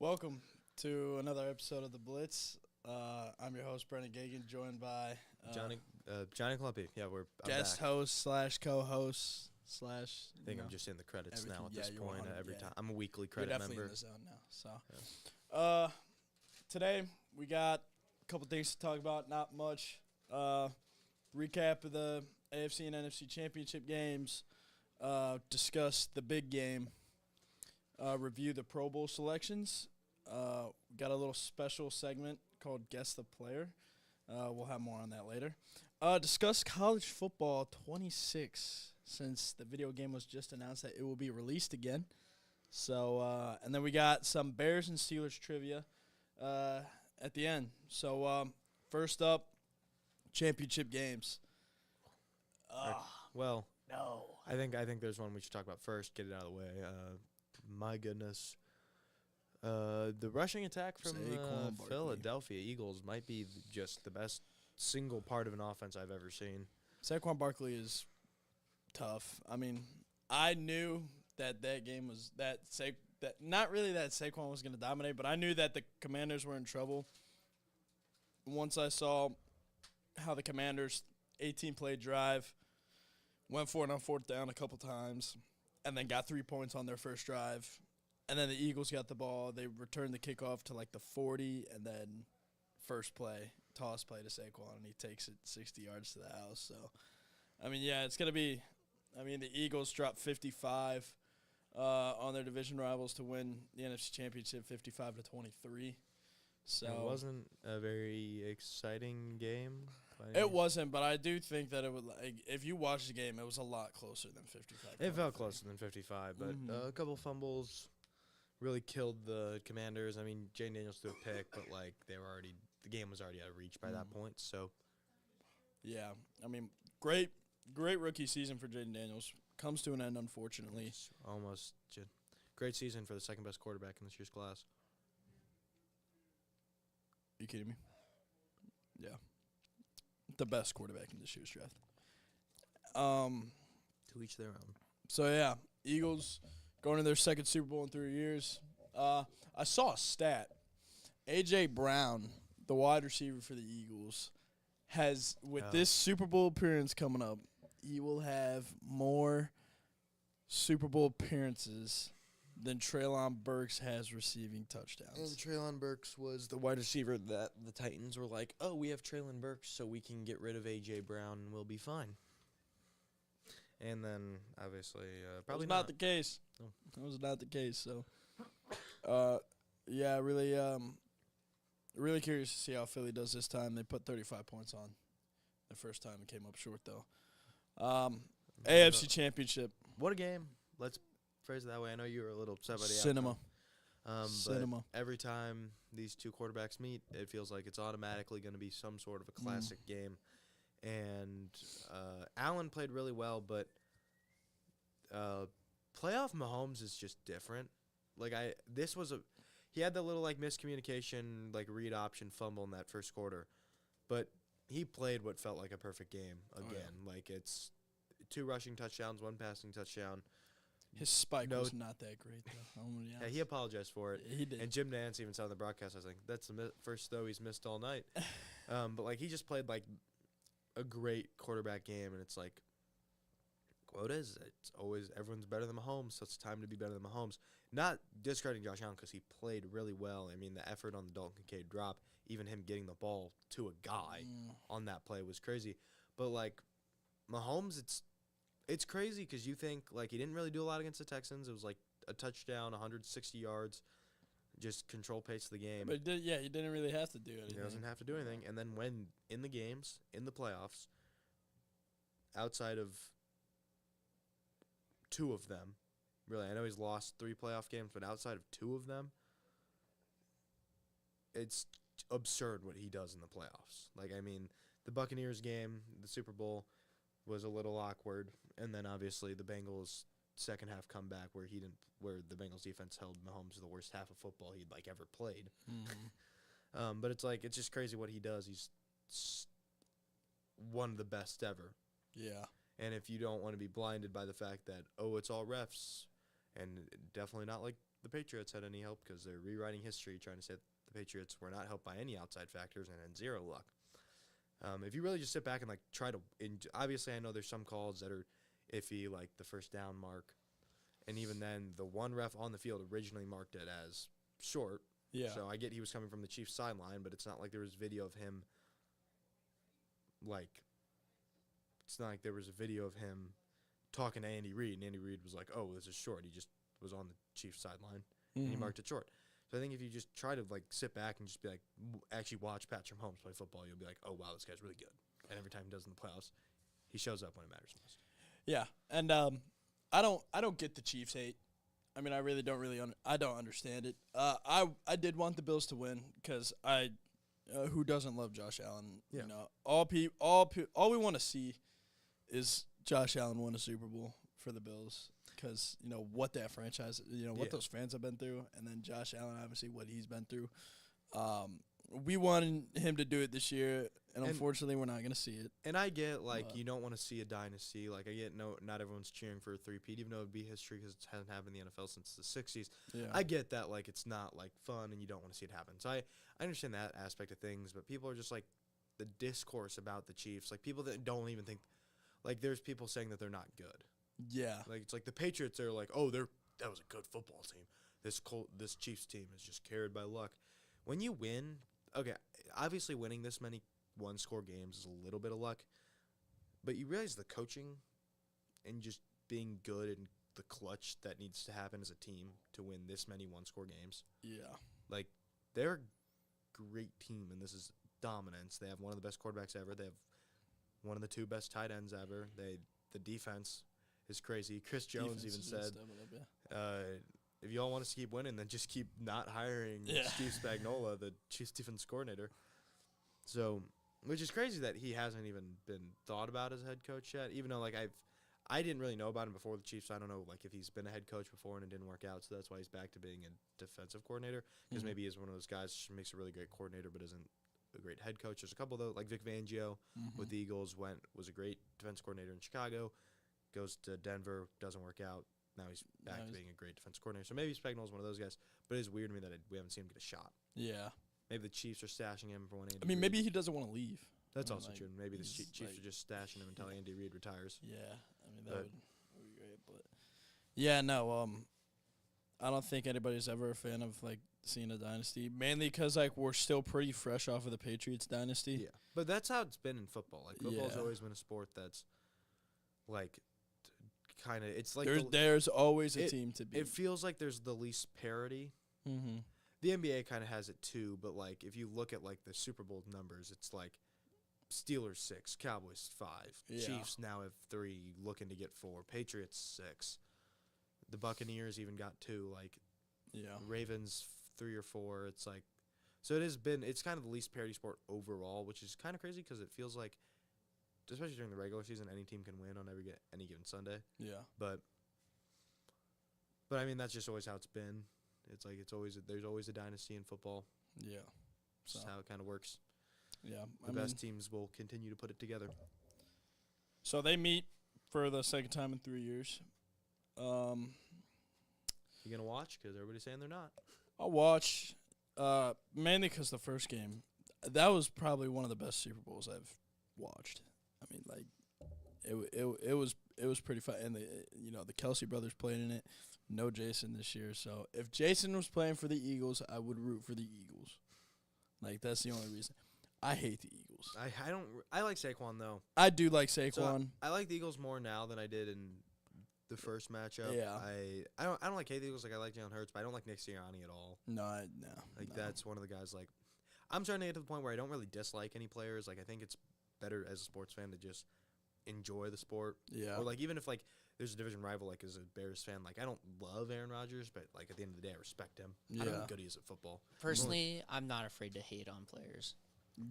Welcome to another episode of the Blitz. I'm your host, Brennan Gagan, joined by Jonny Klumpe. Yeah, I'm guest back. host / co-host / I think I'm just in the credits now at this you're point. 100, Every yeah. time I'm a weekly You're credit definitely member. in the zone now. So, today we got a couple things to talk about. Not much. Recap of the AFC and NFC championship games. Discuss the big game. Review the Pro Bowl selections. Got a little special segment called Guess the Player. We'll have more on that later. Discuss college football 26, since the video game was just announced that it will be released again. So, and then we got some Bears and Steelers trivia at the end. So, first up, championship games. Well, No. I think there's one we should talk about first. Get it out of the way. My goodness, the rushing attack from Saquon Barkley. Philadelphia Eagles might be just the best single part of an offense I've ever seen. Saquon Barkley is tough. I mean, I knew that game was that not really that Saquon was going to dominate, but I knew that the Commanders were in trouble. Once I saw how the Commanders 18-play drive went for it on fourth down a couple times, and then got 3 points on their first drive, and then the Eagles got the ball. They returned the kickoff to like the 40, and then first play, toss play to Saquon, and he takes it 60 yards to the house. So, I mean, yeah, it's going to be – I mean, the Eagles dropped 55 on their division rivals to win the NFC Championship 55-23. So It wasn't a very exciting game. It wasn't, but I do think that it would. Like, if you watch the game, it was a lot closer than 55. It felt closer than 55, but a couple fumbles really killed the Commanders. I mean, Jane Daniels threw a pick, but like the game was already out of reach by that point. So, yeah, I mean, great rookie season for Jaden Daniels. Comes to an end, unfortunately. it's almost great season for the second best quarterback in this year's class. Are you kidding me? Yeah, the best quarterback in this year's draft. To each their own. So yeah, Eagles going to their second Super Bowl in 3 years. I saw a stat. A.J. Brown, the wide receiver for the Eagles, has this Super Bowl appearance coming up, he will have more Super Bowl appearances than Treylon Burks has receiving touchdowns. And Treylon Burks was the wide receiver that the Titans were like, oh, we have Treylon Burks, so we can get rid of A.J. Brown and we'll be fine. And then, obviously, probably not the case. No. That was not the case. So, yeah, really curious to see how Philly does this time. They put 35 points on the first time. It came up short, though. AFC Championship. What a game. Let's phrase it that way. I know you were a little upset by the Cinema. outcome. Cinema. But every time these two quarterbacks meet, it feels like it's automatically going to be some sort of a classic game. And Allen played really well, but playoff Mahomes is just different. Like he had that little like miscommunication, like read option fumble in that first quarter, but he played what felt like a perfect game again. Oh, yeah. Like it's 2 rushing touchdowns, 1 passing touchdown. His spike was not that great, though. Yeah, he apologized for it. He did. And Jim Nantz even said on the broadcast, I was like, that's the first throw he's missed all night. But like he just played like a great quarterback game, and it's like, quotas, it's always everyone's better than Mahomes, so it's time to be better than Mahomes. Not discrediting Josh Allen because he played really well. I mean, the effort on the Dalton Kincaid drop, even him getting the ball to a guy on that play was crazy. But like Mahomes, it's crazy because you think like he didn't really do a lot against the Texans. It was like a touchdown, 160 yards, just control pace of the game. But he didn't really have to do anything. He doesn't have to do anything. And then when in the games, in the playoffs, outside of 2 of them, really, I know he's lost 3 playoff games, but outside of 2 of them, it's absurd what he does in the playoffs. Like, I mean, the Buccaneers game, the Super Bowl, was a little awkward, and then obviously the Bengals' second half comeback where the Bengals defense held Mahomes to the worst half of football he'd like ever played. But it's like it's just crazy what he does. He's one of the best ever. Yeah. And if you don't want to be blinded by the fact that, oh, it's all refs, and definitely not like the Patriots had any help because they're rewriting history, trying to say the Patriots were not helped by any outside factors and had zero luck. If you really just sit back and like try to, obviously I know there's some calls that are iffy, like the first down mark, and even then the one ref on the field originally marked it as short. Yeah. So I get he was coming from the Chiefs sideline, but it's not like there was video of him. Like, it's not like there was a video of him talking to Andy Reid, and Andy Reid was like, "Oh, this is short." He just was on the Chiefs sideline, and he marked it short. So I think if you just try to like sit back and just be like, actually watch Patrick Mahomes play football, you'll be like, "Oh wow, this guy's really good." And every time he does in the playoffs, he shows up when it matters most. Yeah, and I don't get the Chiefs hate. I mean, I really don't I don't understand it. I did want the Bills to win because who doesn't love Josh Allen? Yeah. You know, all we want to see is Josh Allen win a Super Bowl for the Bills because you know what that franchise, what those fans have been through, and then Josh Allen obviously what he's been through. We wanted him to do it this year, and unfortunately, we're not going to see it. And I get, like, you don't want to see a dynasty. Like, I get not everyone's cheering for a three-peat, even though it would be history because it hasn't happened in the NFL since the 60s. Yeah. I get that, like, it's not, like, fun and you don't want to see it happen. So I understand that aspect of things, but people are just, like, the discourse about the Chiefs. Like, people that don't even think, like, there's people saying that they're not good. Yeah. Like, it's like the Patriots are like, oh, that was a good football team. This Chiefs team is just carried by luck. When you win, okay, obviously winning this many one-score games is a little bit of luck, but you realize the coaching and just being good and the clutch that needs to happen as a team to win this many one-score games. Yeah. Like, they're a great team, and this is dominance. They have one of the best quarterbacks ever. They have one of the two best tight ends ever. The defense is crazy. Chris Jones even said, if y'all want us to keep winning, then just keep not hiring Steve Spagnuolo, the Chiefs defense coordinator. So, which is crazy that he hasn't even been thought about as a head coach yet, even though, like, I didn't really know about him before the Chiefs. I don't know, like, if he's been a head coach before and it didn't work out, so that's why he's back to being a defensive coordinator, because maybe he's one of those guys who makes a really great coordinator but isn't a great head coach. There's a couple, though, like Vic Fangio with the Eagles was a great defense coordinator in Chicago, goes to Denver, doesn't work out. Now he's back to being a great defense coordinator. So maybe Spagnuolo's one of those guys, but it is weird to me that we haven't seen him get a shot. Yeah. Maybe the Chiefs are stashing him for when Andy I mean, Reid. maybe he doesn't want to leave. That's also true. Maybe the Chiefs are just stashing him until Andy Reid retires. Yeah, I mean, that would be great. But yeah, no, I don't think anybody's ever a fan of, like, seeing a dynasty, mainly because, like, we're still pretty fresh off of the Patriots dynasty. Yeah, but that's how it's been in football. Like, football's always been a sport that's, like, kind of, it's like there's always a team to beat. It feels like there's the least parity. Mm-hmm. The NBA kind of has it too, but like if you look at like the Super Bowl numbers, it's like Steelers 6, Cowboys 5, Chiefs now have 3, looking to get 4, Patriots 6, the Buccaneers even got 2, like Ravens 3 or 4. It's like, so it's kind of the least parity sport overall, which is kind of crazy because it feels like, especially during the regular season, any team can win on any given Sunday. Yeah. But I mean, that's just always how it's been. It's like there's always a dynasty in football. Yeah. That's how it kind of works. Yeah. The best teams will continue to put it together. So they meet for the second time in 3 years. You going to watch? Because everybody's saying they're not. I'll watch, mainly because the first game, that was probably one of the best Super Bowls I've watched. I mean, like, it was pretty fun, and the Kelsey brothers played in it. No Jason this year, so if Jason was playing for the Eagles, I would root for the Eagles. Like, that's the only reason. I hate the Eagles. I like Saquon though. I do like Saquon. So I like the Eagles more now than I did in the first matchup. Yeah. I don't like hate the Eagles. Like, I like Jalen Hurts, but I don't like Nick Sirianni at all. No. That's one of the guys. Like, I'm starting to get to the point where I don't really dislike any players. Like, I think it's better as a sports fan to just enjoy the sport. Yeah. Or like, even if like there's a division rival, like as a Bears fan, like I don't love Aaron Rodgers, but like at the end of the day, I respect him. Yeah. I don't know how good he is at football. Personally, I'm not afraid to hate on players.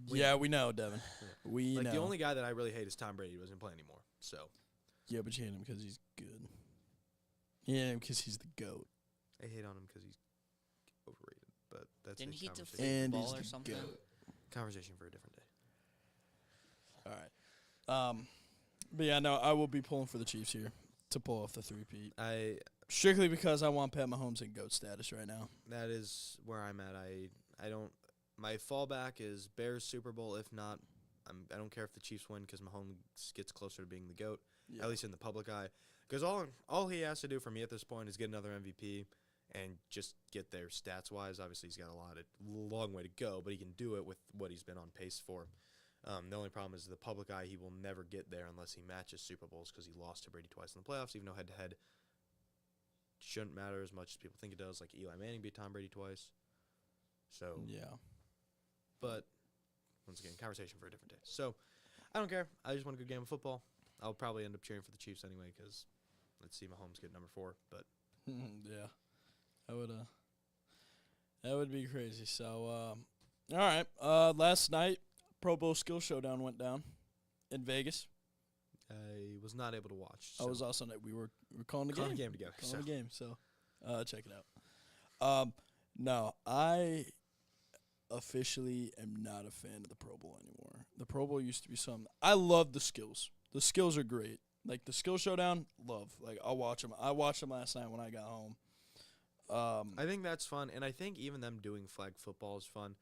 Yeah, we know, Devin. Yeah. We know. The only guy that I really hate is Tom Brady. He doesn't play anymore. So. Yeah, but you hate him because he's good. You hate him because he's the GOAT. I hate on him because he's overrated. But that's Didn't he deflate the ball or something? GOAT. Conversation for a different day. All right. But yeah, no, I will be pulling for the Chiefs here to pull off the three-peat. Strictly because I want Pat Mahomes in GOAT status right now. That is where I'm at. I don't. My fallback is Bears Super Bowl. If not, I don't care if the Chiefs win because Mahomes gets closer to being the GOAT, at least in the public eye. Because all he has to do for me at this point is get another MVP and just get there stats wise. Obviously, he's got a long way to go, but he can do it with what he's been on pace for. The only problem is the public eye. He will never get there unless he matches Super Bowls because he lost to Brady twice in the playoffs, even though head-to-head shouldn't matter as much as people think it does. Like Eli Manning beat Tom Brady twice. So yeah. But once again, conversation for a different day. So I don't care. I just want a good game of football. I'll probably end up cheering for the Chiefs anyway because let's see Mahomes get number 4. But yeah, that would be crazy. So all right. Last night, Pro Bowl Skill Showdown went down in Vegas. I was not able to watch. I was also we were calling the game. Calling the game together. Calling the game. So check it out. No, I officially am not a fan of the Pro Bowl anymore. The Pro Bowl used to be something. I love the skills. The skills are great. Like the Skill Showdown, love. Like I'll watch them. I watched them last night when I got home. I think that's fun, and I think even them doing flag football is fun,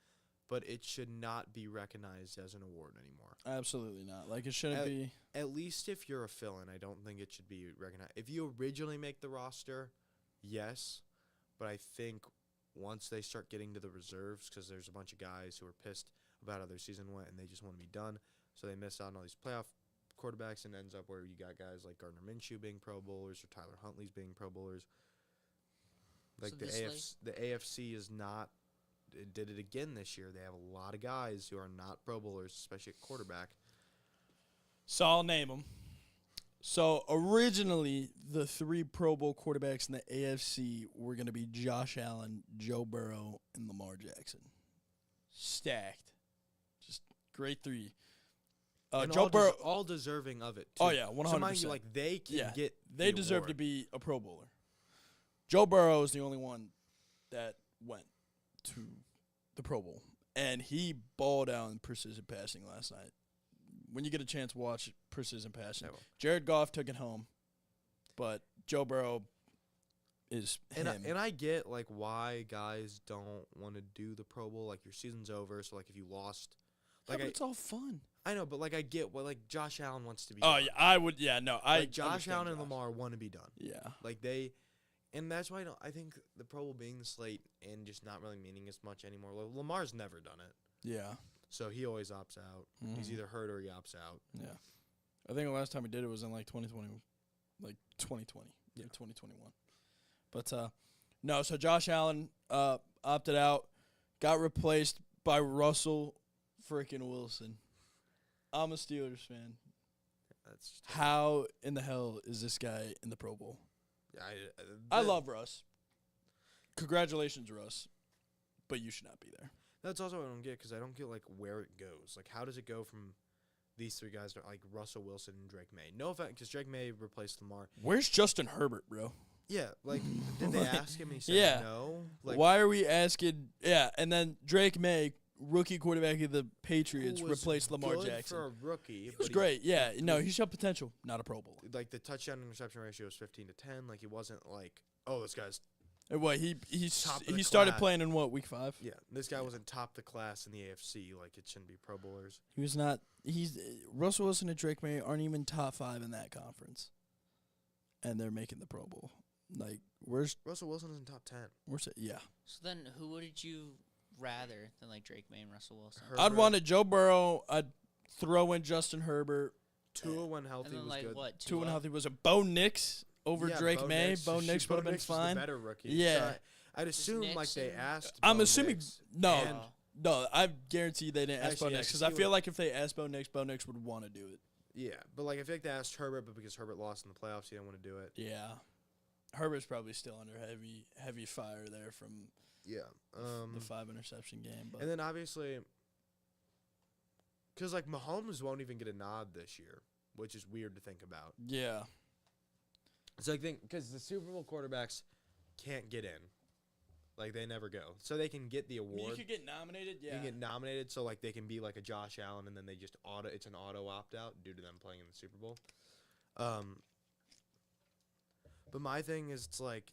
but it should not be recognized as an award anymore. Absolutely not. Like it shouldn't be. At least if you're a fill-in, I don't think it should be recognized. If you originally make the roster, yes, but I think once they start getting to the reserves, because there's a bunch of guys who are pissed about how their season went and they just want to be done, so they miss out on all these playoff quarterbacks and ends up where you got guys like Gardner Minshew being Pro Bowlers or Tyler Huntley's being Pro Bowlers. Like So the AFC is not. It did it again this year. They have a lot of guys who are not Pro Bowlers, especially at quarterback. So I'll name them. So originally, the 3 Pro Bowl quarterbacks in the AFC were going to be Josh Allen, Joe Burrow, and Lamar Jackson. Stacked. Just great 3. And Joe Burrow, all deserving of it, too. Oh, yeah, 100%. So mind you, like, they can get they the deserve award. to be a Pro Bowler. Joe Burrow is the only one that went to the Pro Bowl. And he balled out in precision passing last night. When you get a chance, watch precision passing. Jared Goff took it home, but Joe Burrow is him. And I get, like, why guys don't want to do the Pro Bowl. Like, your season's over, so, like, if you lost. Like, but it's all fun. I know, but, like, I get what, like, Josh Allen wants to be Oh, done. yeah, I would. Yeah, no. Like, Josh Allen and Lamar want to be done. Yeah. Like, they. And that's why I think the Pro Bowl being the slate and just not really meaning as much anymore. Like, Lamar's never done it. Yeah. So he always opts out. Mm-hmm. He's either hurt or he opts out. Yeah. I think the last time he did it was in, like, 2020. Like, 2020. Yeah, 2021. But, no, so Josh Allen opted out, got replaced by Russell freaking Wilson. I'm a Steelers fan. That's just How in the hell is this guy in the Pro Bowl? I love Russ. Congratulations, Russ. But you should not be there. That's also what I don't get, because I don't get, like, where it goes. Like, how does it go from these 3 guys to, like, Russell Wilson and Drake May? No offense, because Drake May replaced Lamar. Where's Justin Herbert, bro? Yeah, like, did they ask him and he said no? Like, why are we asking? Yeah, and then Drake May, rookie quarterback of the Patriots, was replaced Lamar good Jackson. for a rookie. He was great. Yeah, no, he showed potential. Not a Pro Bowler. Like, the touchdown-interception ratio was 15-10. Like, he wasn't like, oh, this guy's And what he Top of the started class. playing in what, week 5? Yeah, this guy wasn't top the class in the AFC. Like, it shouldn't be Pro Bowlers. He was not. He's Russell Wilson and Drake May aren't even top 5 in that conference, and they're making the Pro Bowl. Like, where's Russell Wilson is in top 10. where's it? Yeah, So then, who would you rather than like Drake May and Russell Wilson? I'd want Joe Burrow. I'd throw in Justin Herbert. Tua when healthy And then was like good. what? Two and healthy was a Bo Nix over Yeah, Drake Bo May. Nix. Bo Nix would have been Nix was fine. the better rookie. Yeah. So I'd assume like Nix they and- asked. I'm Bo assuming Nix, no, and- no. I guarantee they didn't ask Bo Actually, yeah, Nix 'cause because I he feel would- like if they asked Bo Nix would want to do it. Yeah, but like I feel like they asked Herbert, but because Herbert lost in the playoffs, he didn't want to do it. Yeah, Herbert's probably still under heavy fire there from Yeah. the 5 interception game. But And then obviously, because like Mahomes won't even get a nod this year, which is weird to think about. yeah, So I think because the Super Bowl quarterbacks can't get in, like they never go, so they can get the I mean, award. you could get nominated. They Yeah, can get nominated, so like they can be like a Josh Allen, and then they just it's an auto opt out due to them playing in the Super Bowl. But my thing is, it's like,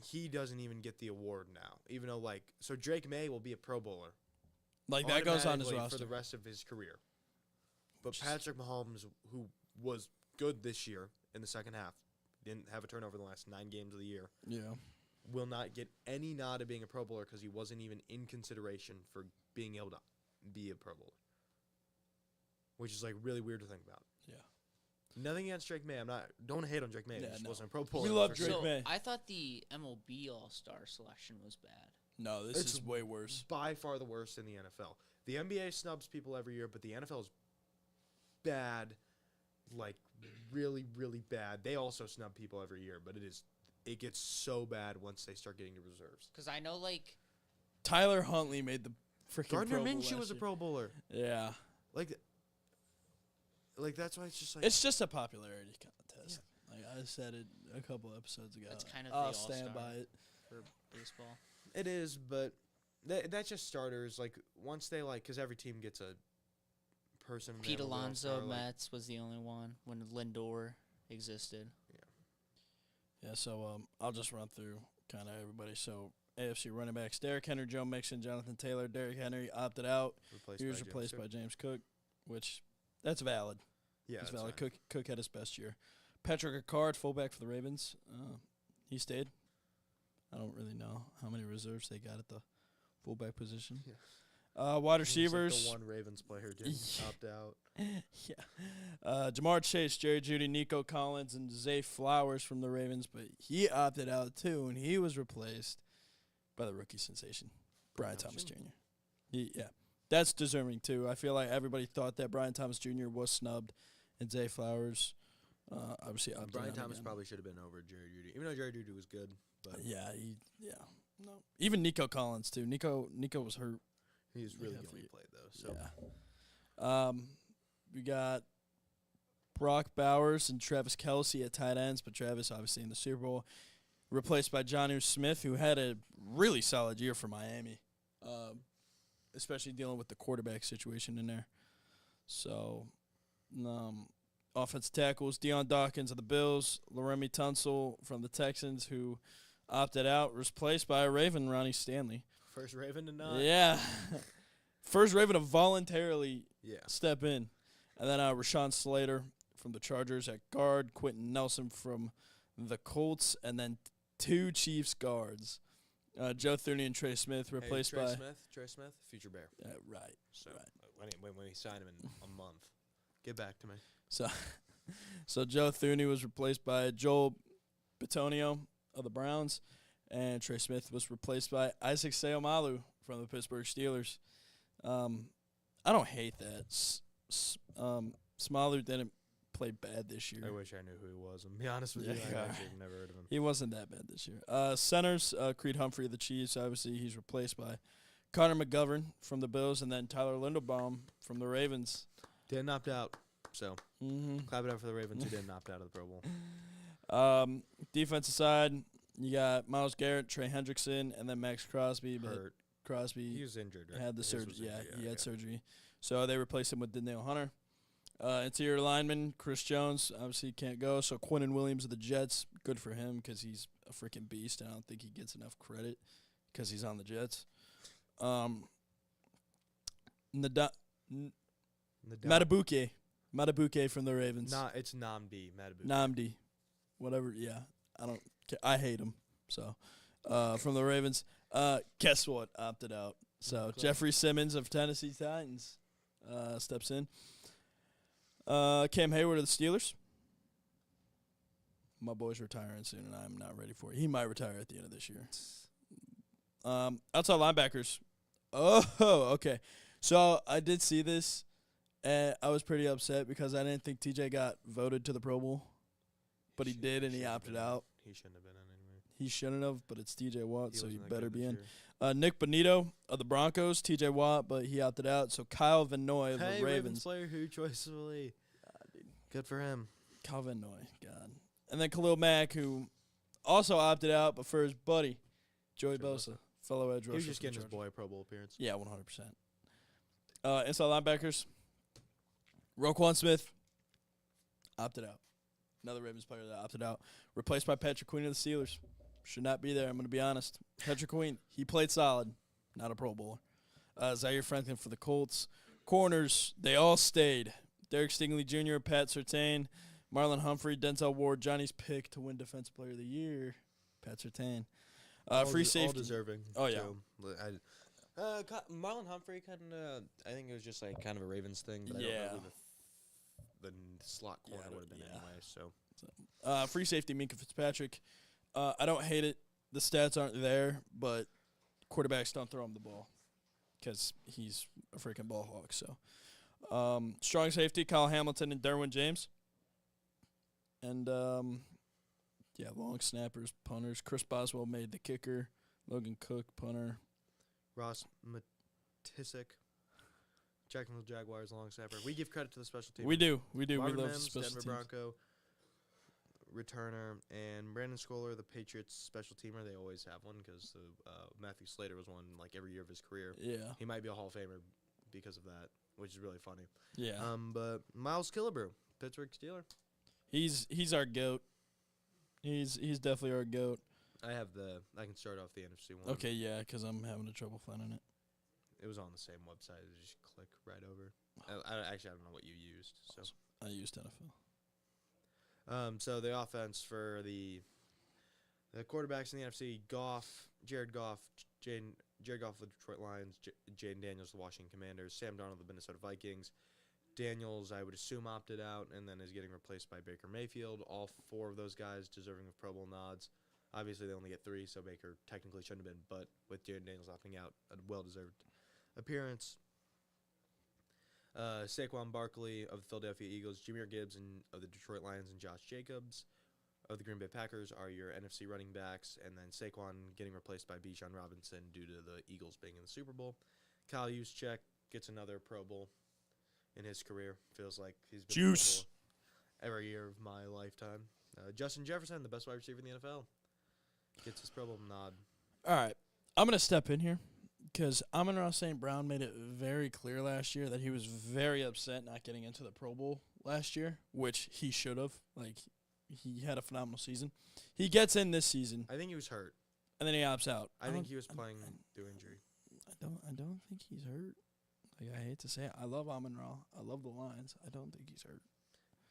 he doesn't even get the award now. Even though, like, so Drake May will be a Pro Bowler. Like, that goes on his automatically roster. for the rest of his career. But Patrick Mahomes, who was good this year in the second half, didn't have a turnover in the last 9 games of the year, Yeah. will not get any nod of being a Pro Bowler because he wasn't even in consideration for being able to be a Pro Bowler. Which is, like, really weird to think about. Yeah. Nothing against Drake May. Don't hate on Drake May. Yeah, He just no. wasn't a Pro Bowler. We love for Drake sure. So May. I thought the MLB All-Star selection was bad. No, this It's is way worse. By far the worst in the NFL. The NBA snubs people every year, but the NFL is bad, like really, really bad. They also snub people every year, but it gets so bad once they start getting to reserves. Because I know, like, Tyler Huntley made the freaking Gardner Pro Bowl Minshew was last a year. Pro Bowler. Yeah. Like that's why it's just like It's just a popularity contest. Like I said it a couple episodes ago. It's kind of I'll the stand all-star by it. for baseball. it is, but that's just starters. Like once they because every team gets a person. in the Pete MLB Alonso All-Star, Mets was the only one when Lindor existed. Yeah, so I'll just run through kind of everybody. So AFC running backs: Derrick Henry, Joe Mixon, Jonathan Taylor. Derrick Henry opted out. He was replaced by James Cook, which that's valid. Yeah, It's that's valid. fine. Cook had his best year. Patrick Ricard, fullback for the Ravens. He stayed. I don't really know how many reserves they got at the fullback position. Yeah. Wide He was, like, receivers. the one Ravens player didn't opt out. Yeah. Jamar Chase, Jerry Jeudy, Nico Collins, and Zay Flowers from the Ravens, but he opted out too, and he was replaced by the rookie sensation, Brian Thomas Jr. Yeah, that's deserving too. I feel like everybody thought that Brian Thomas Jr. was snubbed, and Zay Flowers obviously opted Brian out Thomas again. probably should have been over Jerry Jeudy, even though Jerry Jeudy was good. But No, even Nico Collins too. Nico was hurt. he's really Yeah, good when he played though. So Yeah. We got Brock Bowers and Travis Kelce at tight ends, but Travis obviously in the Super Bowl, replaced by Jonnu Smith, who had a really solid year for Miami, especially dealing with the quarterback situation in there. So, offensive tackles: Deion Dawkins of the Bills, Laramie Tunsil from the Texans, who opted out, replaced by a Raven, Ronnie Stanley. first Raven to not. Yeah. First Raven to voluntarily Yeah. step in. And then Rashawn Slater from the Chargers at guard, Quentin Nelson from the Colts, and then 2 Chiefs guards. Joe Thuney and Trey Smith replaced by... Trey Smith, future Bear. Right. So Right. when we sign him in a month, get back to me. So Joe Thuney was replaced by Joel Bitonio of the Browns, and Trey Smith was replaced by Isaac Seumalo from the Pittsburgh Steelers. I don't hate that. Smalu didn't play bad this year. I wish I knew who he was. And be honest with you, Yeah. I actually have never heard of him. He wasn't that bad this year. Centers, Creed Humphrey of the Chiefs. Obviously, he's replaced by Connor McGovern from the Bills, and then Tyler Linderbaum from the Ravens. Didn't opt out. So Mm-hmm. clap it up for the Ravens who didn't opt out of the Pro Bowl. Defensive side, you got Myles Garrett, Trey Hendrickson, and then Max Crosby. But Hurt. Crosby He was injured, right? had the His surgery. was Yeah, injured, he had surgery. So they replaced him with Danielle Hunter. Interior lineman, Chris Jones, obviously can't go. So Quinnen Williams of the Jets, good for him because he's a freaking beast, and I don't think he gets enough credit because he's on the Jets. Matabuke from the Ravens. It's Namdi Matabuke. Namdi, whatever. Yeah, I don't. I hate him. So, from the Ravens. Guess what? Opted out. So Okay. Jeffrey Simmons of Tennessee Titans steps in. Cam Hayward of the Steelers. My boy's retiring soon, and I'm not ready for it. He might retire at the end of this year. Outside linebackers. Oh, okay. So I did see this, and I was pretty upset because I didn't think TJ got voted to the Pro Bowl, but he did, and he opted out. He shouldn't have been in anyway. He shouldn't have, but it's TJ Watt, so he wasn't that better good be this in. year. Nick Bonito of the Broncos, TJ Watt, but he opted out. So Kyle Van Noy of Hey, the Ravens Ravens. player who choicefully. Good for him. Kyle Van Noy, God. And then Khalil Mack, who also opted out, but for his buddy, Joey Joey Bosa, fellow edge rusher. He was just for the getting his Chargers. boy a Pro Bowl appearance. Yeah, 100%. Inside linebackers, Roquan Smith opted out. Another Ravens player that opted out. Replaced by Patrick Queen of the Steelers. Should not be there, I'm going to be honest. Patrick Queen, he played solid. Not a Pro Bowler. Zaire Franklin for the Colts. Corners, they all stayed. Derek Stingley Jr., Pat Surtain, Marlon Humphrey, Denzel Ward, Johnny's pick to win Defensive Player of the Year, Pat Surtain. Free safety. All deserving. Oh, yeah. Marlon Humphrey I think it was just like kind of a Ravens thing. But I don't know who the slot corner would have been anyway. So free safety, Minka Fitzpatrick. I don't hate it. The stats aren't there, but quarterbacks don't throw him the ball because he's a freaking ball hawk. So strong safety, Kyle Hamilton and Derwin James. And, long snappers, punters. Chris Boswell made the kicker. Logan Cook, punter. Ross Matisic, Jacksonville Jaguars, long snapper. We give credit to the special team. We do. We Marvin love Mims, special Denver teams. Bronco returner, and Brandon Scholar, the Patriots special teamer. They always have one because Matthew Slater was one like every year of his career. Yeah. He might be a Hall of Famer because of that, which is really funny. Yeah. But Miles Killebrew, Pittsburgh Steeler. He's our GOAT. He's definitely our GOAT. I can start off the NFC one. Okay, yeah, because I'm having trouble finding it. It was on the same website. You just click right over. I don't know what you used. So I used NFL. So the offense for the quarterbacks in the NFC: Jared Goff of the Detroit Lions, Jaden Daniels, the Washington Commanders, Sam Darnold, the Minnesota Vikings. Daniels, I would assume, opted out and then is getting replaced by Baker Mayfield. All four of those guys deserving of Pro Bowl nods. Obviously, they only get 3, so Baker technically shouldn't have been. But with Jaden Daniels opting out, a well-deserved appearance. Saquon Barkley of the Philadelphia Eagles, Jahmyr Gibbs of the Detroit Lions, and Josh Jacobs of the Green Bay Packers are your NFC running backs, and then Saquon getting replaced by Bijan Robinson due to the Eagles being in the Super Bowl. Kyle Juszczyk gets another Pro Bowl in his career. Feels like he's been Juice every year of my lifetime. Justin Jefferson, the best wide receiver in the NFL, gets his Pro Bowl nod. All right. I'm going to step in here because Amon-Ra St. Brown made it very clear last year that he was very upset not getting into the Pro Bowl last year, which he should have. Like, he had a phenomenal season. He gets in this season. I think he was hurt. And then he opts out. I think he was playing through injury. I don't think he's hurt. Like, I hate to say it. I love Amon-Ra. I love the Lions. I don't think he's hurt.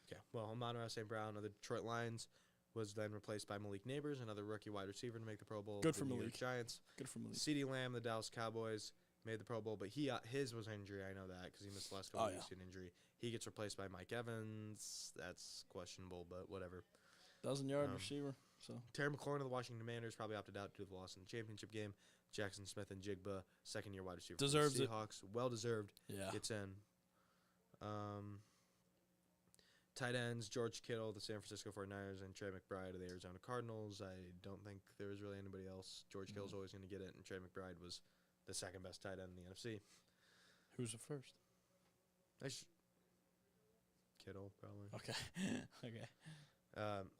Okay. Well, Amon-Ra St. Brown of the Detroit Lions was then replaced by Malik Neighbors, another rookie wide receiver to make the Pro Bowl. Good for the New Malik. York Giants. Good for Malik. CeeDee Lamb, the Dallas Cowboys, made the Pro Bowl, but his was injury. I know that because he missed the last couple of weeks due to injury. He gets replaced by Mike Evans. That's questionable, but whatever. 1,000-yard receiver. So Terry McLaurin of the Washington Commanders probably opted out due to the loss in the championship game. Jackson Smith and Jigba, second-year wide receiver. Deserves for the Seahawks. Well-deserved. Yeah. Gets in. Tight ends, George Kittle, the San Francisco 49ers, and Trey McBride of the Arizona Cardinals. I don't think there was really anybody else. George Kittle's always going to get it, and Trey McBride was the second best tight end in the NFC. Who's the first? Kittle, probably. Okay. Okay.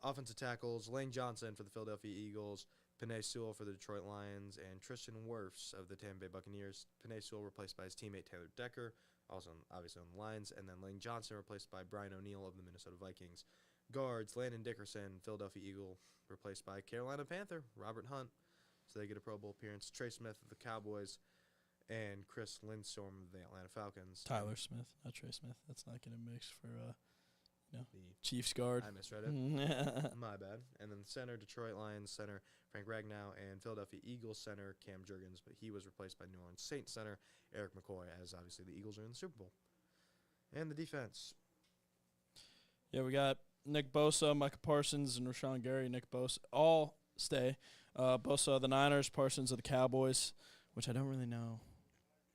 Offensive tackles, Lane Johnson for the Philadelphia Eagles, Penei Sewell for the Detroit Lions, and Tristan Wirfs of the Tampa Bay Buccaneers. Penei Sewell replaced by his teammate Taylor Decker, also obviously on the Lions, and then Lane Johnson replaced by Brian O'Neill of the Minnesota Vikings. Guards, Landon Dickerson, Philadelphia Eagle, replaced by Carolina Panther, Robert Hunt. So they get a Pro Bowl appearance. Trey Smith of the Cowboys, and Chris Lindstrom of the Atlanta Falcons. Tyler Smith, not Trey Smith. That's not getting mixed for The Chiefs guard. I misread it. My bad. And then center, Detroit Lions center, Frank Ragnow, and Philadelphia Eagles center, Cam Jurgens, but he was replaced by New Orleans Saints center, Eric McCoy, as obviously the Eagles are in the Super Bowl. And the defense. Yeah, we got Nick Bosa, Micah Parsons, and Rashawn Gary. Nick Bosa all stay. Bosa of the Niners, Parsons of the Cowboys, which I don't really know.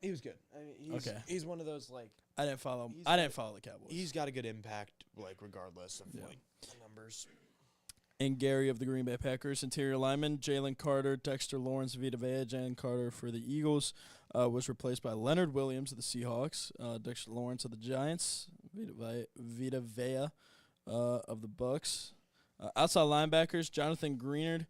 He was good. I mean, he's one of those, like, I didn't follow the Cowboys. He's got a good impact, like, regardless of, like, the numbers. And Gary of the Green Bay Packers, interior lineman, Jalen Carter, Dexter Lawrence, Vita Vea. Jalen Carter for the Eagles was replaced by Leonard Williams of the Seahawks, Dexter Lawrence of the Giants, Vita Vea of the Bucks. Outside linebackers, Jonathan Greenard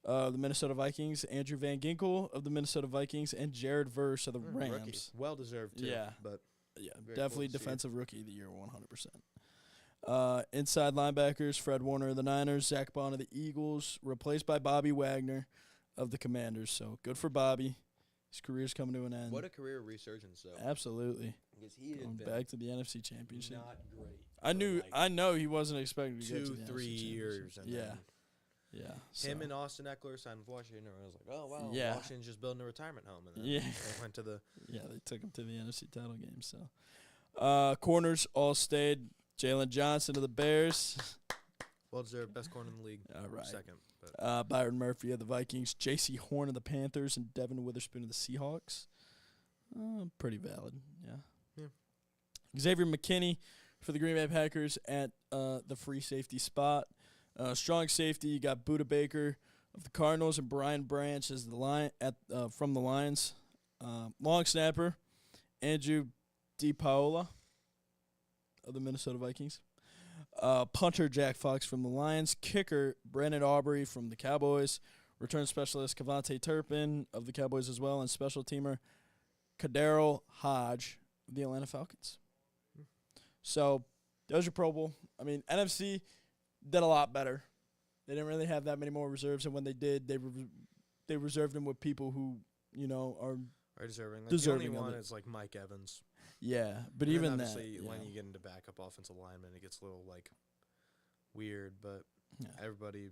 of the Minnesota Vikings, Andrew Van Ginkel of the Minnesota Vikings, and Jared Verse of the Rams. Rookie. Well-deserved, too. Yeah. But yeah, very definitely cool to see defensive rookie of the year, 100%. Inside linebackers, Fred Warner of the Niners, Zach Bond of the Eagles, replaced by Bobby Wagner of the Commanders. So good for Bobby. His career's coming to an end. What a career resurgence, though. Absolutely. Because he had Going been back to the NFC Championship. not great. I know he wasn't expecting to get to the 2-3 NFC years. Championship. And Yeah. then Yeah. him so. and Austin Eckler signed with Washington, and I was like, oh, wow, Yeah. Washington's just building a retirement home. And then Yeah. they went to the Yeah, they took him to the NFC title game. So, corners all stayed. Jalen Johnson of the Bears. well-deserved best corner in the league. All right. Second. But Byron Murphy of the Vikings. J.C. Horn of the Panthers. And Devin Witherspoon of the Seahawks. Pretty valid. Yeah. Xavier McKinney for the Green Bay Packers at the free safety spot. Strong safety, you got Budda Baker of the Cardinals and Brian Branch as the from the Lions. Long snapper, Andrew DiPaola of the Minnesota Vikings. Punter, Jack Fox from the Lions. Kicker, Brandon Aubrey from the Cowboys. Return specialist, Cavante Turpin of the Cowboys as well. And special teamer, Kadarrell Hodge of the Atlanta Falcons. So, that was your Pro Bowl. I mean, NFC did a lot better. They didn't really have that many more reserves, and when they did, they reserved them with people who, are deserving. deserving The of only one it. is like Mike Evans. Yeah, but And then even that, obviously, yeah. when you get into backup offensive lineman, it gets a little weird. But Yeah. everybody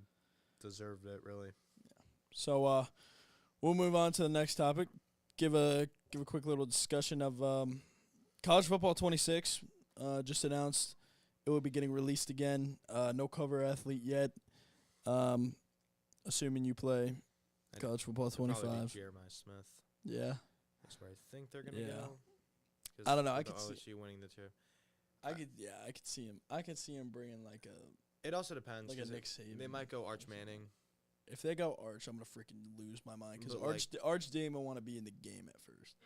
deserved it, really. So we'll move on to the next topic. Give a quick little discussion of college football 26. Just announced it will be getting released again. No cover athlete yet. Assuming you play I'd college football probably be 25. Jeremiah Smith. Yeah, That's where I think they're gonna Yeah. go. 'Cause I don't know, I with could see- OSU winning the two. I could see him. I could see him bringing like a It also depends. like a 'cause Nick Saban. they might go Arch Manning. If they go Arch, I'm gonna freaking lose my mind because But, Arch didn't even want to be in the game at first.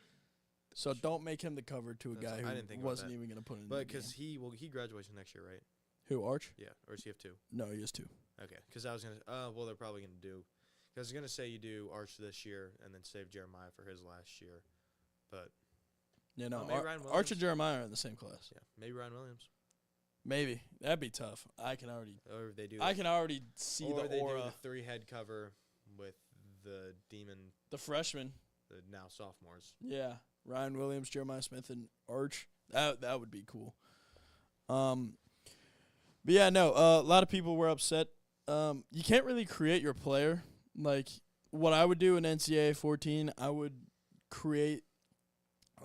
So don't make him the cover to a That's- guy I didn't who think about wasn't that. even gonna put in But the because game. he graduates next year, right? Who Arch? Yeah, or does he have two? No, he has two. Okay, because I was gonna. Well, they're probably gonna do. Because I was gonna say you do Arch this year and then save Jeremiah for his last year, but Yeah, no. maybe Ryan Arch Williams? and Jeremiah are in the same class. yeah, maybe Ryan Williams. Maybe that'd be tough. I can already see or the they aura. do the 3-head cover with the demon, The freshman. the now sophomores. Yeah, Ryan Williams, Jeremiah Smith, and Arch. That would be cool. But yeah, no. A lot of people were upset. You can't really create your player. Like what I would do in NCAA 14, I would create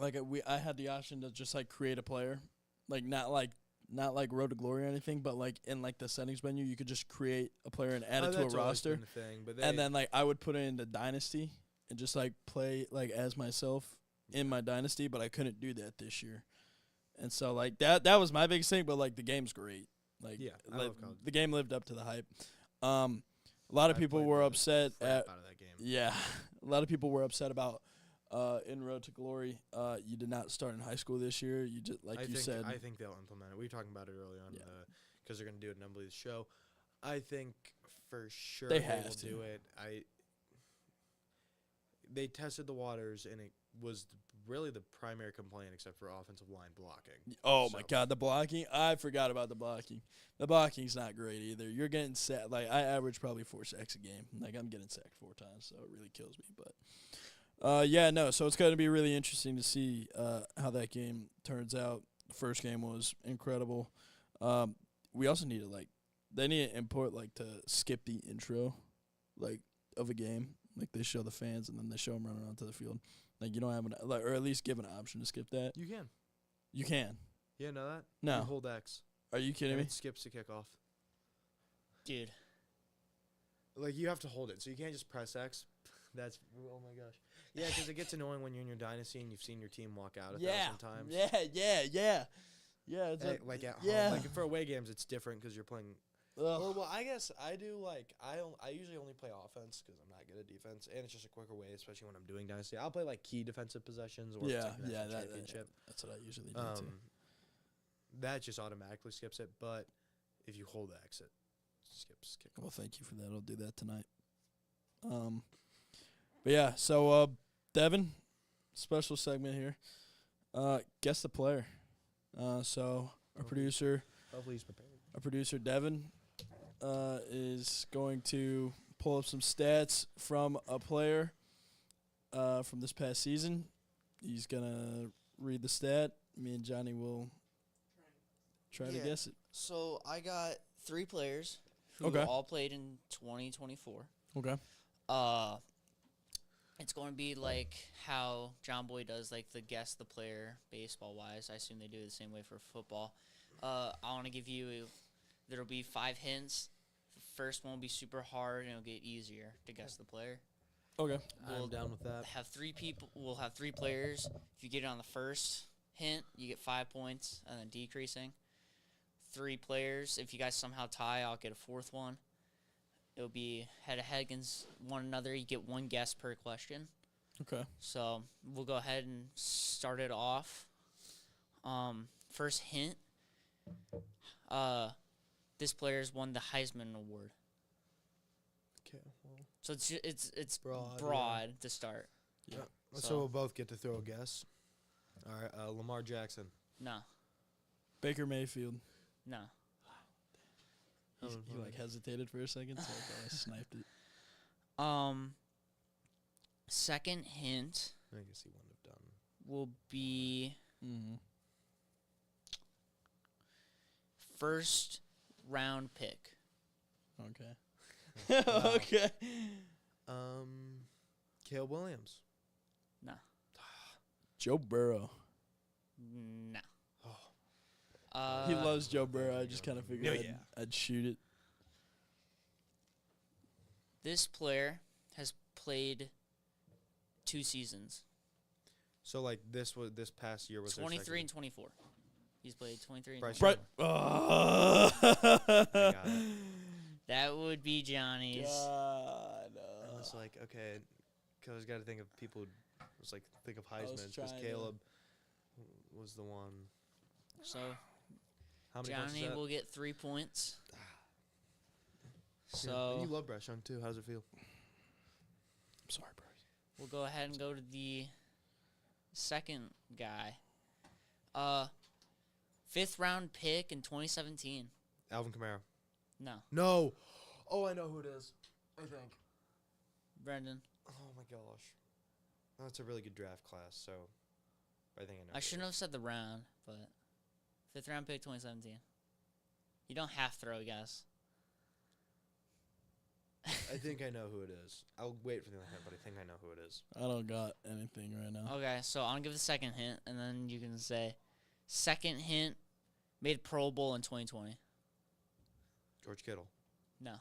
I had the option to just create a player, not like Road to Glory or anything, but in the settings menu, you could just create a player and add it to a That's always roster. been the thing, but And then I would put it into Dynasty and just play as myself in my Dynasty, but I couldn't do that this year. And so that was my biggest thing, but the game's great. Yeah, I love college. The game lived up to the hype. A lot of I people played were the upset crap at out of that game. yeah. A lot of people were upset about in Road to Glory. You did not start in high school this year. You just I said. I think they'll implement it. We were talking about it earlier on, Yeah. because they're going to do it in Emily's show. I think for sure They will have to. do it. They tested the waters, and it was really the primary complaint, except for offensive line blocking. Oh my So- God, the blocking! I forgot about the blocking. The blocking's not great either. You're getting sacked. I average probably 4 sacks a game. I'm getting sacked 4 times, so it really kills me. But yeah, no. So it's going to be really interesting to see how that game turns out. The first game was incredible. We also need to they need to import to skip the intro, of a game. They show the fans and then they show them running onto the field. You don't have or at least give an option to skip that. You can. You can. Yeah, know that? No. You hold X. Are you kidding and me? it skips the kickoff. Dude. You have to hold it, so you can't just press X. That's oh my gosh. Yeah, because it gets annoying when you're in your dynasty and you've seen your team walk out 1,000 times. Yeah. It's At home, yeah. for away games, it's different because you're playing. ugh. Well, I guess I do I usually only play offense because I'm not good at defense, and it's just a quicker way, especially when I'm doing dynasty. I'll play key defensive possessions or if it's, national championship. That's what I usually do too. That just automatically skips it, but if you hold X, it skips kickoff. Well, thank you for that. I'll do that tonight. But yeah, so Devin, special segment here. Guess the player. So our producer Hopefully he's prepared. Our producer, Devin, is going to pull up some stats from a player from this past season. He's going to read the stat. Me and Johnny will try to guess it. So I got 3 players who Okay. all played in 2024. Okay. It's going to be like how John Boy does, like the guess the player baseball-wise. I assume they do it the same way for football. I want to give you, there'll be 5 hints. The first one will be super hard, and it'll get easier to guess the player. Okay. I'm down with that. Have 3 people. We'll have 3 players. If you get it on the first hint, you get 5 points, and then decreasing. 3 players. If you guys somehow tie, I'll get a 4th one. It'll be head-to-head against one another. You get 1 guess per question. Okay. So we'll go ahead and start it off. First hint. This player's won the Heisman Award. Okay. Well, So it's broad, to start. yeah. So So- we'll both get to throw a guess. All right. Lamar Jackson. No. Baker Mayfield. No. He like hesitated for a second, so I thought I sniped it. Second hint I guess he wouldn't have done. will be Mm-hmm. first round pick. Okay. Wow. Okay. Caleb Williams. No. Joe Burrow. No. Oh. He loves Joe Burrow. I just kind of Yeah, figured yeah. I'd shoot it. This player has played 2 seasons. So like this past year was their 23 second- and 24. He's played 23 and Bryce 24. Right. I got it. That would be Johnny's. God. I was like, okay, because I was got to think of people. I was like, think of was Heisman because trying to- Caleb was the one. So How many points is Johnny that? will get 3 points. Yeah. So And you love Bryce Young too. How does it feel? I'm sorry, bro. we'll go ahead and go to the second guy. 5th round pick in 2017. Alvin Kamara. No. No. Oh, I know who it is. I think. Brendan. Oh my gosh. That's a really good draft class. So, I think I know. I shouldn't have said the round, but 5th round pick 2017. You don't have to throw a guess. I think I know who it is. I'll wait for the other hint, but I think I know who it is. I don't got anything right now. Okay, so I'll give the second hint, and then you can say, second hint, made Pro Bowl in 2020. George Kittle. No.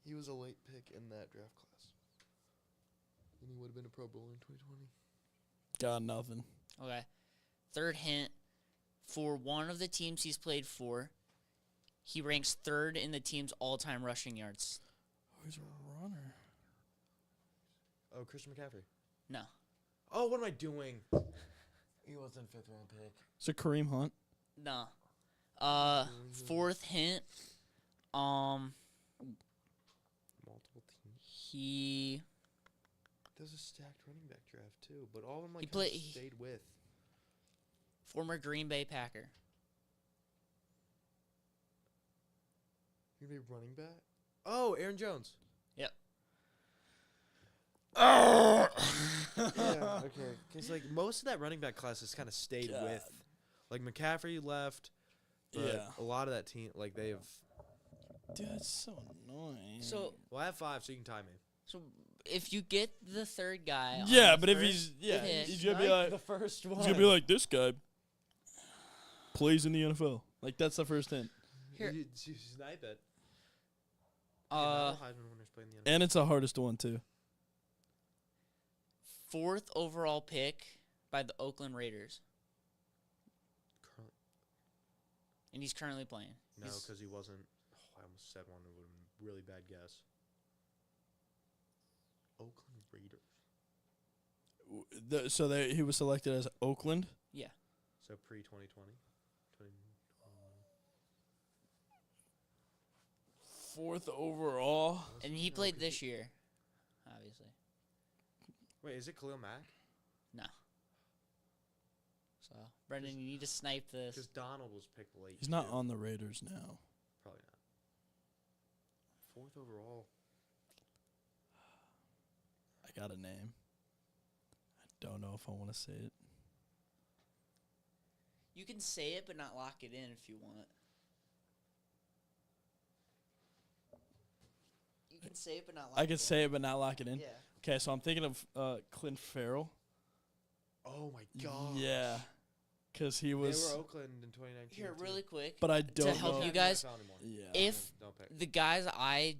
He was a late pick in that draft class. And he would have been a Pro Bowler in 2020. Got nothing. Okay. Third hint, for one of the teams he's played for, he ranks 3rd in the team's all-time rushing yards. Who's a runner? Oh, Christian McCaffrey. No. Oh, what am I doing? He wasn't 5th round pick. Is it Kareem Hunt? No. Fourth hint, Multiple teams. he There's a stacked running back draft too, but all of them He like play- stayed with. former Green Bay Packer. You be running back? Oh, Aaron Jones. Yep. Yeah, okay. Because like most of that running back class has kind of stayed God. with. Like McCaffrey left, but Yeah. a lot of that team, like they have. Dude, that's so annoying. So Well, I have 5, so you can tie me. if you get the third guy, on yeah, the but if first he's hit, he's gonna be like the first one. he's gonna be like this guy plays in the NFL. Like that's the first hint, Here. You snipe it. Heisman winners play in the NFL. and it's the hardest one too. 4th overall pick by the Oakland Raiders, and he's currently playing. No, He's- because he wasn't. Oh, I almost said one. It would have been a really bad guess. Oakland Raiders. So he was selected as Oakland. So pre-2020. 4th overall. And he played this year, obviously. Wait, is it Khalil Mack? No. So Brendan, you need to snipe this. Because Donald was picked late. He's not too. on the Raiders now. Probably not. 4th overall. I got a name. I don't know if I want to say it. You can say it, but not lock it in if you want. You can say it, but not lock it in. I could say it, but not lock it in. Yeah. Okay, so I'm thinking of Clint Farrell. Oh, my God. Yeah. Because he was. They were Oakland in 2019. Here, really quick. But I don't help know. you guys, Yeah. if Don't pick. the guys I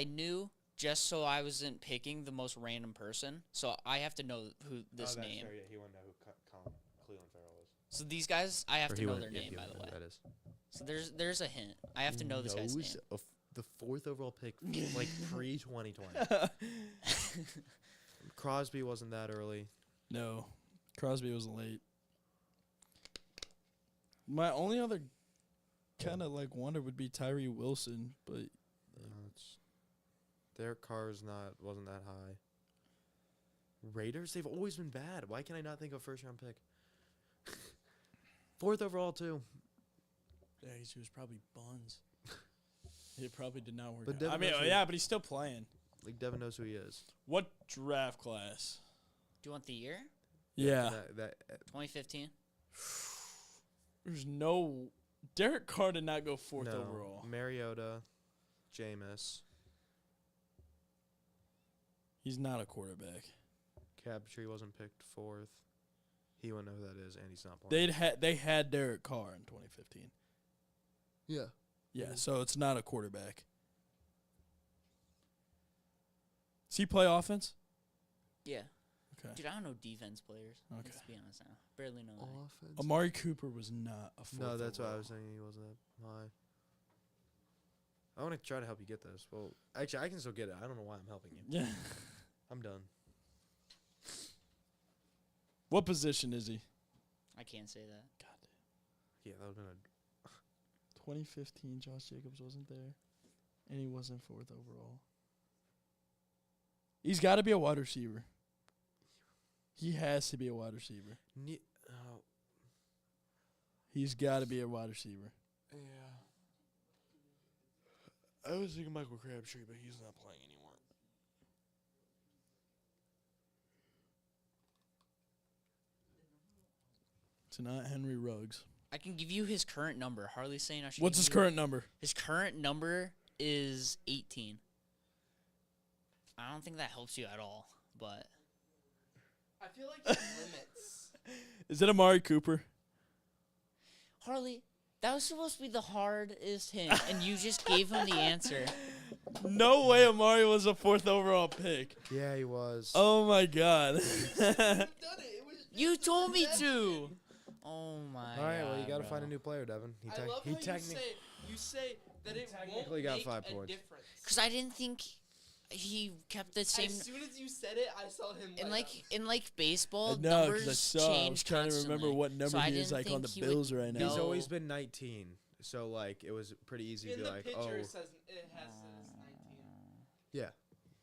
knew just so I wasn't picking the most random person. So I have to know who this name. Fair, yeah, he wouldn't know who Cleveland Farrell is. So these guys, I have Or to he know wouldn't- their yeah, name, he by the wouldn't way. know who that is. So there's a hint. I have to know this guy's name. The 4th overall pick, like pre-2020. Crosby wasn't that early. No. Crosby was late. My only other kind of like wonder would be Tyree Wilson, but Their car's wasn't that high. Raiders, they've always been bad. Why can I not think of a 1st-round pick? 4th overall too. yeah, he was probably buns. It probably did not work But out. Devin I mean, knows who- yeah, but he's still playing. Like Devin knows who he is. What draft class? Do you want the year? Yeah. That 2015? There's no. Derek Carr did not go 4th no. overall. Mariota, Jameis, He's not a quarterback. Crabtree wasn't picked 4th. He wouldn't know who that is, and he's not playing. They had Derek Carr in 2015. Yeah. Yeah, Mhm. so it's not a quarterback. Does he play offense? Yeah. Okay. Dude, I don't know defense players. Okay. Let's be honest now. Barely know that. Offense. Amari Cooper was not a 4th No, that's overall. what I was saying. He wasn't that high. I want to try to help you get this. Well, actually, I can still get it. I don't know why I'm helping you. Yeah. I'm done. What position is he? I can't say that. God. Yeah, that would have been 2015, Josh Jacobs wasn't there, and he wasn't 4th overall. He's got to be a wide receiver. He has to be a wide receiver. Oh, He's got to be a wide receiver. yeah. I was thinking Michael Crabtree, but he's not playing anymore. It's not Henry Ruggs. I can give you his current number. Harley's saying I should. What's give his you- current number? His current number is 18. I don't think that helps you at all, but I feel like it limits. Is it Amari Cooper? Harley, that was supposed to be the hardest hint, and you just gave him the answer. No way Amari was a 4th overall pick. Yeah, he was. Oh, my God. We've done it. It was You just told me that to. Oh my. All right, well, you God, got to bro. find a new player, Devin. I love he how you say that it won't technically got make 5 a points. difference. Cause I didn't think he kept the same. As soon as you said it, I saw him. light up. In like baseball, No, numbers because I saw. I was change trying to remember constantly. what number So I he is didn't like on the think he would Bills right now. He's No. always been 19, so like it was pretty easy to in be the like, picture oh, it says it has says 19. yeah.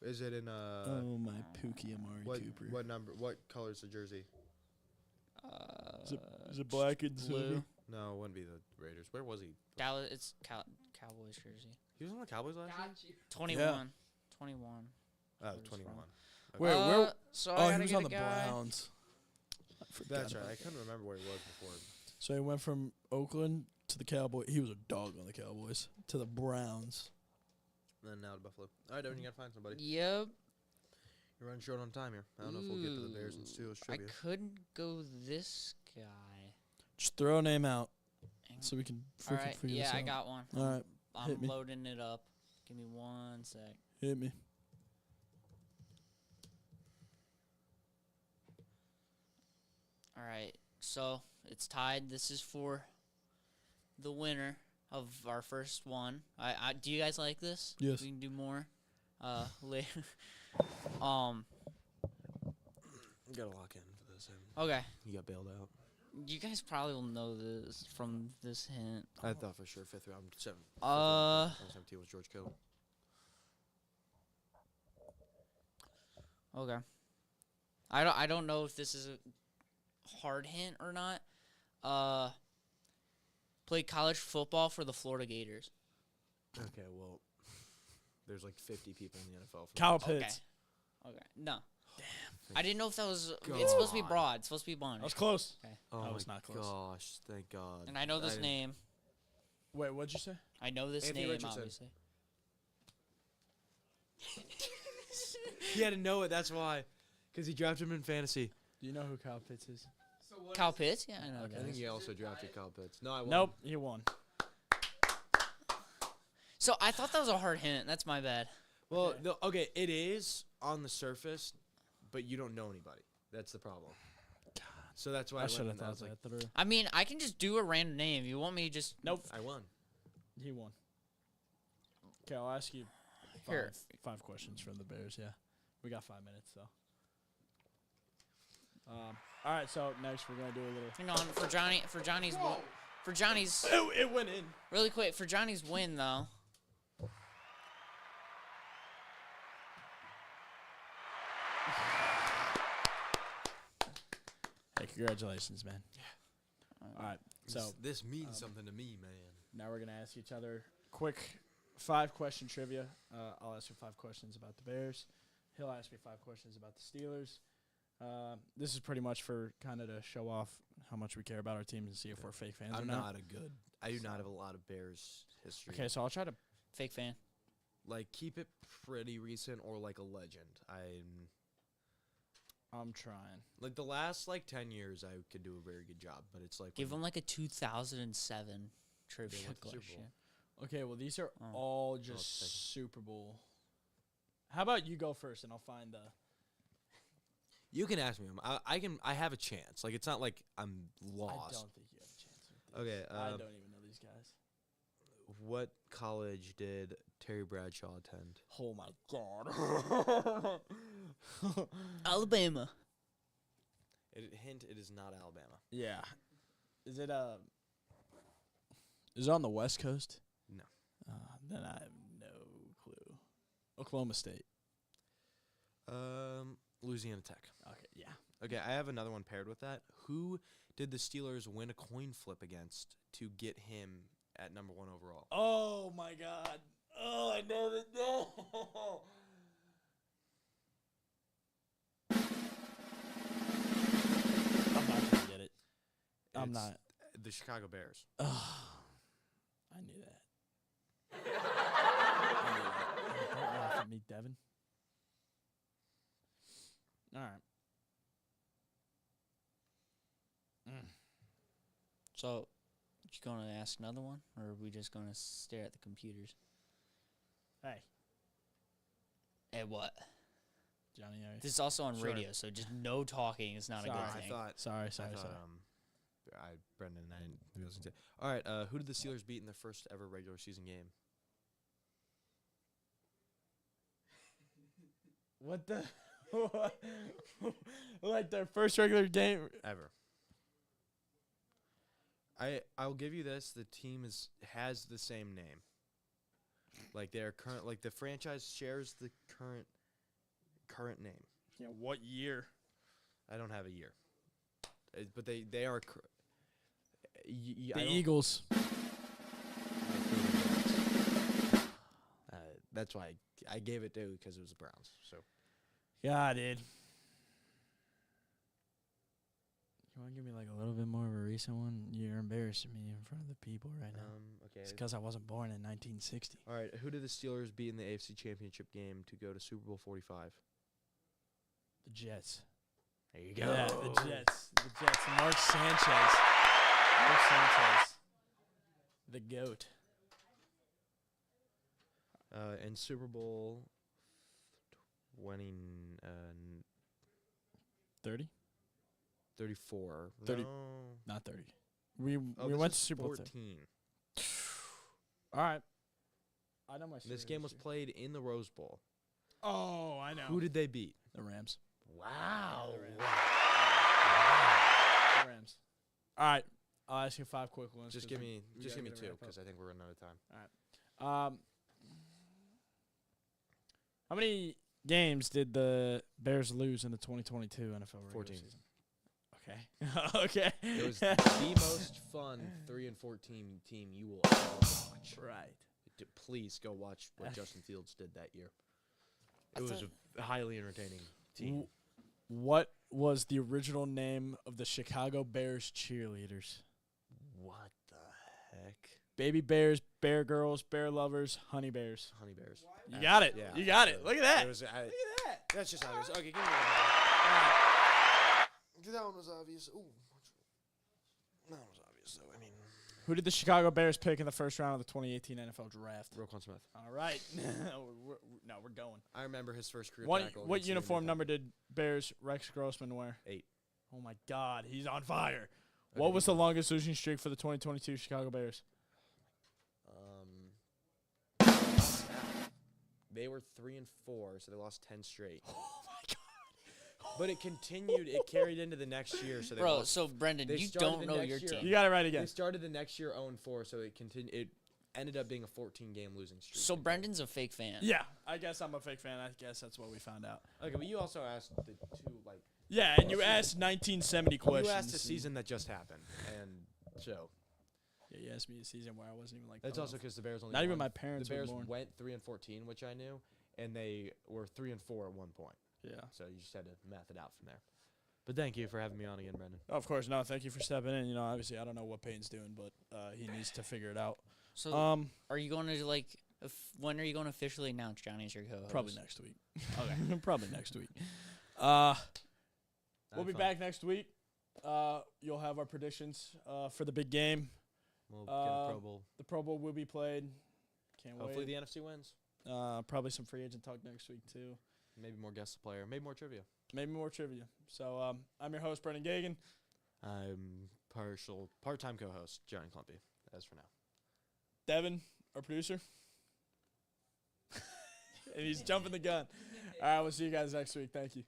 Is it in Oh, my Pookie Amari what Cooper. what number? What color is the jersey? Is it black and blue. silver? No, it wouldn't be the Raiders. Where was he? Dallas, it's Cowboys jersey. He was on the Cowboys last year. Got you. 21. 21. Oh, Where's 21. from? Okay. Where? So Oh, I he was gotta on the get a guy. Browns. I forgot That's right. about I that. couldn't remember where he was before. So he went from Oakland to the Cowboys. He was a dog on the Cowboys to the Browns. And then now to Buffalo. All right, Devin, you gotta find somebody. Yep. You're running short on time here. I don't know if we'll get to the Bears and Steelers I trivia. could go this guy. Just throw a name out Hang so we can All freaking right. figure Yeah, this out. I got one. All right, I'm hit me. loading it up. Give me 1 sec. hit me. All right. So it's tied. This is for the winner of our first one. Do you guys like this? Yes. We can do more. Later. You gotta lock in for this. Okay. You got bailed out. You guys probably will know this from this hint. I thought for sure 5th round. 17 was George Kittle. Okay. I don't know if this is a hard hint or not. played college football for the Florida Gators. Okay, well, there's like 50 people in the NFL. Kyle Okay. Pitts. Okay. No. Damn. I didn't know if that was. It's supposed to be broad. It's supposed to be blonde. That was close. Okay. Oh That my was not close. gosh, thank God. And I know this name. Wait, what'd you say? I know this Anthony name, Richardson. obviously. He had to know it, that's why. Because he drafted him in fantasy. Do you know who Kyle Pitts is? So what Kyle is it? Pitts? Yeah, I know Okay. I that. think he also drafted Kyle Pitts. No, I won. Nope, he won. So I thought that was a hard hint. That's my bad. Well, Okay. no, okay, it is on the surface, but you don't know anybody. That's the problem. So that's why I I should have went. I thought was like, that through. I mean, I can just do a random name. You want me to just. Nope, I won. he won. Okay, I'll ask you Here. five questions from the Bears. Yeah, we got 5 minutes though. All right, so next we're gonna do a little. Hang on for Johnny's Oh, it went in. really quick for Johnny's win though. Hey, congratulations, man. All right, so This means something to me, man. now we're gonna ask each other quick 5-question trivia. I'll ask you 5 questions about the Bears. He'll ask me 5 questions about the Steelers. This is pretty much for kind of to show off how much we care about our teams and see if we're fake fans or I'm not. not a good. I do not have a lot of Bears history. Okay, so I'll try to. Fake fan. Like, keep it pretty recent or like a legend. I'm trying. Like the last 10 years, I could do a very good job. But it's like Give when- him like a 2007 trivia went to Super question. Bowl. Okay, well these are Oh. all thank you. just Super Bowl. How about you go first and I'll find the. You can ask me. I can. I have a chance. Like it's not like I'm lost. I don't think you have a chance with these. Okay. I don't even know these guys. What college did Terry Bradshaw attend? Oh my god. Alabama. Hint: it is not Alabama. Yeah. Is it Is it on the West Coast? No. Then I have no clue. Oklahoma State. Louisiana Tech. Okay, yeah. Okay, I have another one paired with that. Who did the Steelers win a coin flip against to get him at number 1 overall? Oh my god. Oh, I know that. No. I'm not gonna get it. I'm It's not. The Chicago Bears. Oh, I knew that. I knew that. Don't laugh at me, Devin. All right. So, you going to ask another one, or are we just going to stare at the computers? Hey, At what? Johnny. This is also on Sure. radio, so just no talking is not a Sorry. good I thing. thought. Sorry. I thought. Brendan and I didn't listen to. All right. Who did the Steelers beat in their first ever regular season game? What the? Like their first regular game? Ever. I'll give you this. The team has the same name. Like they're current. Like the franchise shares the current name. Yeah. What year? I don't have a year. But they are. The Eagles. That's why I gave it to because it was the Browns. So Yeah, dude. You want to give me like a little bit more of a recent one? You're embarrassing me in front of the people right now. okay. It's because I wasn't born in 1960. All right. Who did the Steelers beat in the AFC Championship game to go to Super Bowl 45? The Jets. There you Yeah, the Jets. The Jets. Mark Sanchez. Mark Sanchez. The GOAT. And Super Bowl 20, 30? 34. 30. No. Not 30. We Oh, we this went is to Super Bowl 30. 14. All right. I know my This game was played in the Rose Bowl. Oh, I know. Who did they beat? The Rams. Wow. The Rams. All right. I'll ask you 5 quick ones. Just 'cause give we- me we just gotta give me get a 2 wrap up. because I think we're running out of time. How many games did the Bears lose in the 2022 NFL regular 14. season? Okay. Okay. Okay. It was the most fun 3-14 team you will ever watch. Right. Please go watch what Justin Fields did that year. It was a highly entertaining team. What was the original name of the Chicago Bears cheerleaders? What the heck? Baby Bears, Bear Girls, Bear Lovers, Honey Bears. Honey Bears. You got it. Yeah, You got it. absolutely. Look at that. It was, Look at that. that's just obvious. Okay, give me that one was obvious. Ooh. That one was obvious, though. I mean, Who did the Chicago Bears pick in the first round of the 2018 NFL Draft? Roquan Smith. All right. we're going. I remember his first career tackle. What against uniform Miami. number did Bears Rex Grossman wear? 8. Oh, my God. He's on fire. Okay, What was the longest losing streak for the 2022 Chicago Bears? They were 3-4, so they lost 10 straight. Oh, my God. But it continued. It carried into the next year. So they Bro, lost. so Brendan, They you started don't the know next your year. team. You got it right They again. started the next year 0-4, so it continued. It ended up being a 14-game losing streak. So Brendan's a fake fan. Yeah, I guess I'm a fake fan. I guess that's what we found out. Okay, but you also asked the two Yeah, and you asked 1970 questions. You asked a and- season that just happened, and so Yeah, you asked me a season where I wasn't even like. that's oh. also because the Bears only Not even won- my parents The were Bears born. went 3-14, which I knew, and they were 3-4 at one point. Yeah. So you just had to math it out from there. But thank you for having me on again, Brendan. Of course, no. Thank you for stepping in. You know, obviously, I don't know what Peyton's doing, but he needs to figure it out. So are you going to when are you going to officially announce Johnny as your co-host? Probably next week. Okay. Probably next week. Have We'll be fun. back next week. You'll have our predictions for the big game. We'll get a Pro Bowl. The Pro Bowl will be played. Can't Hopefully wait. the NFC wins. Probably some free agent talk next week too. Maybe more guest player. Maybe more trivia. Maybe more trivia. So I'm your host, Brendan Gagan. I'm part-time co-host, Jonny Klumpe, as for now. Devin, our producer. And he's jumping the gun. All right, we'll see you guys next week. Thank you.